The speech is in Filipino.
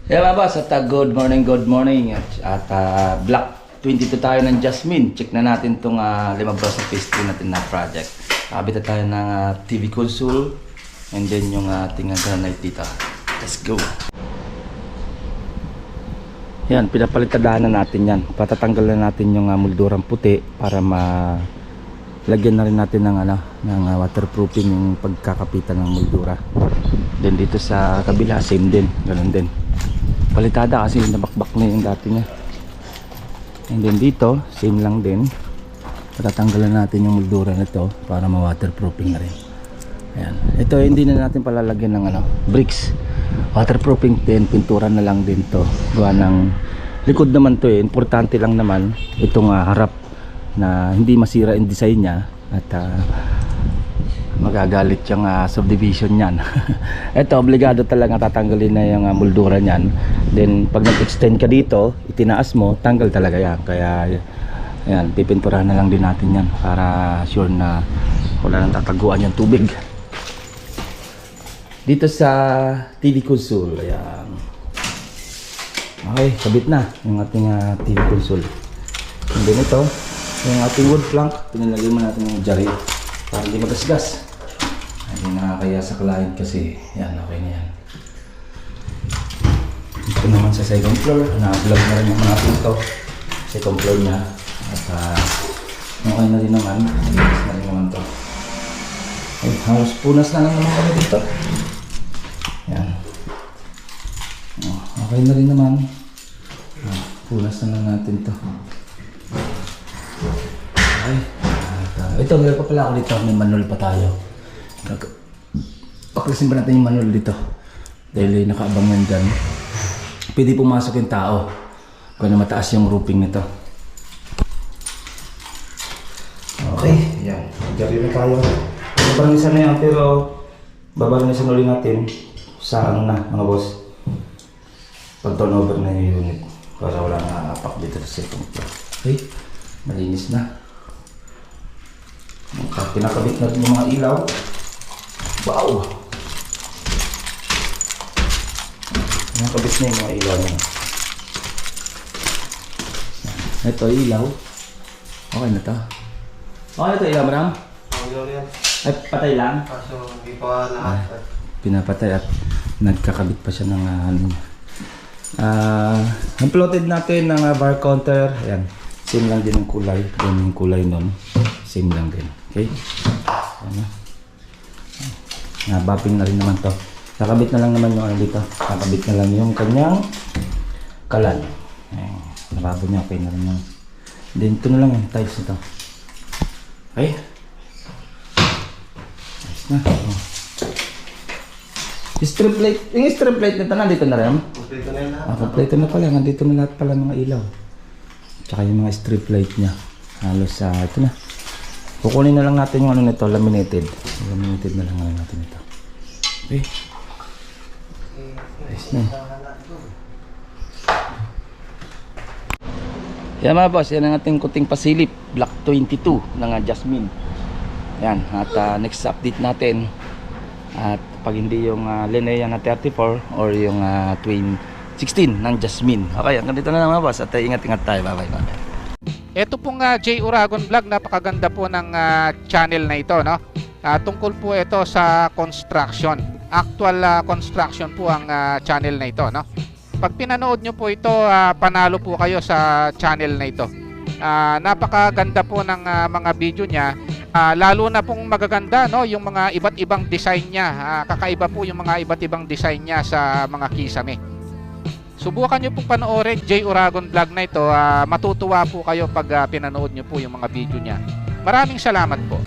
Yeah, mga boss, at good morning. At Block 22 tayo ng Jasmine. Check na natin itong limabas na phase 2 natin na project. Kabit na tayo ng TV console and then yung ating granite dito. Let's go! Yan, pinapalitadaan na natin yan. Patatanggal na natin yung moldurang puti para lagyan na rin natin ng waterproofing yung pagkakapitan ng moldura. Then dito sa kabila, same din, ganun din. Palitada kasi nabakbak na yung dati niya. And then dito, same lang din. Patatanggalan natin yung moldura nito para ma-waterproofing na rin. Ayan. Ito hindi na natin palalagyan ng bricks. Waterproofing din, pintura na lang din to. Gawa ng likod naman to importante lang naman itong harap na hindi masira yung design niya at magagalit yung subdivision niyan. Ito obligado talaga tatanggalin na yung moldura niyan. Then pag nag-extend ka dito, itinaas mo, tanggal talaga yan. Kaya ayan, pipinturahan na lang din natin yan para sure na wala nang tataguan yung tubig. Dito sa TV console, ayan. Okay, kabit na yung ating TV console. And then ito, yung ating wood plank, pinalagyan natin yung jari para hindi magasgas. Hindi nakakaya sa client kasi yan, okay na yan. Ito naman sa second floor, na-vlog na rin natin ito. Second floor niya. At okay na rin naman, nalinis na rin naman ito. Ay, halos punas na lang naman kami dito. Yan. Okay na rin naman. Punas na lang natin ito. Okay. Ito, meron pa pala ako dito. May manual pa tayo. Paklasin ba natin yung manual dito? Dahil nakaabang yan dyan. Pwede pumasok yung tao kung na mataas yung roofing nito. Okay, yan. Gari na tayo. Babarnisan na yan, pero babarnisan ulit natin sa mga boss. Pag turnover na yung unit para wala na apak dito sa second floor. Okay, malinis na. Pinakabit natin yung mga ilaw. Wow! Pinakabit na yung mga ilaw niya. Ito ilaw. Okay na to. Okay na to ilaw, Maram? Ay, patay lang? Kaso hindi pa lahat. Pinapatay at nagkakabit pa siya ng uploaded natin ng bar counter. Ayan. Same lang din ang kulay. Yung kulay nun. Same lang din. Okay? Ayan. Nabapping na rin naman to. Nakabit na lang naman yung dito. Nakabit na lang yung kanyang kalan. Ayan. Nababo niya. Okay na rin yung. Then ito na lang yung tiles nito. Okay? Nice na. Oh. Strip light. Yung strip light nito nandito na rin? Kompleto na yun lahat. Kompleto na pala. Nandito na lahat pala mga ilaw. Tsaka yung mga strip light niya. Halos ito na. Kukunin na lang natin yung nito, laminated. Laminated na lang natin ito. Okay. Nice na. Yan mga boss, yan ang ating kuting pasilip. Block 22 ng Jasmine. Yan, at next update natin. At pag hindi yung Linnea na 34 or yung Twin 16 ng Jasmine. Okay, hanggang dito na lang mga boss. At ingat-ingat tayo. Bye-bye. Ito pong J. Uragon Vlog, napakaganda po ng channel na ito, no? Tungkol po ito sa construction. Actual construction po ang channel na ito, no? Pag pinanood nyo po ito, panalo po kayo sa channel na ito. Napakaganda po ng mga video niya. Lalo na pong magaganda, no? Yung mga iba't ibang design niya. Kakaiba po yung mga iba't ibang design niya sa mga kisame. Subukan nyo pong panoorin J. Uragon Vlog na ito. Matutuwa po kayo pag pinanood nyo po yung mga video niya. Maraming salamat po.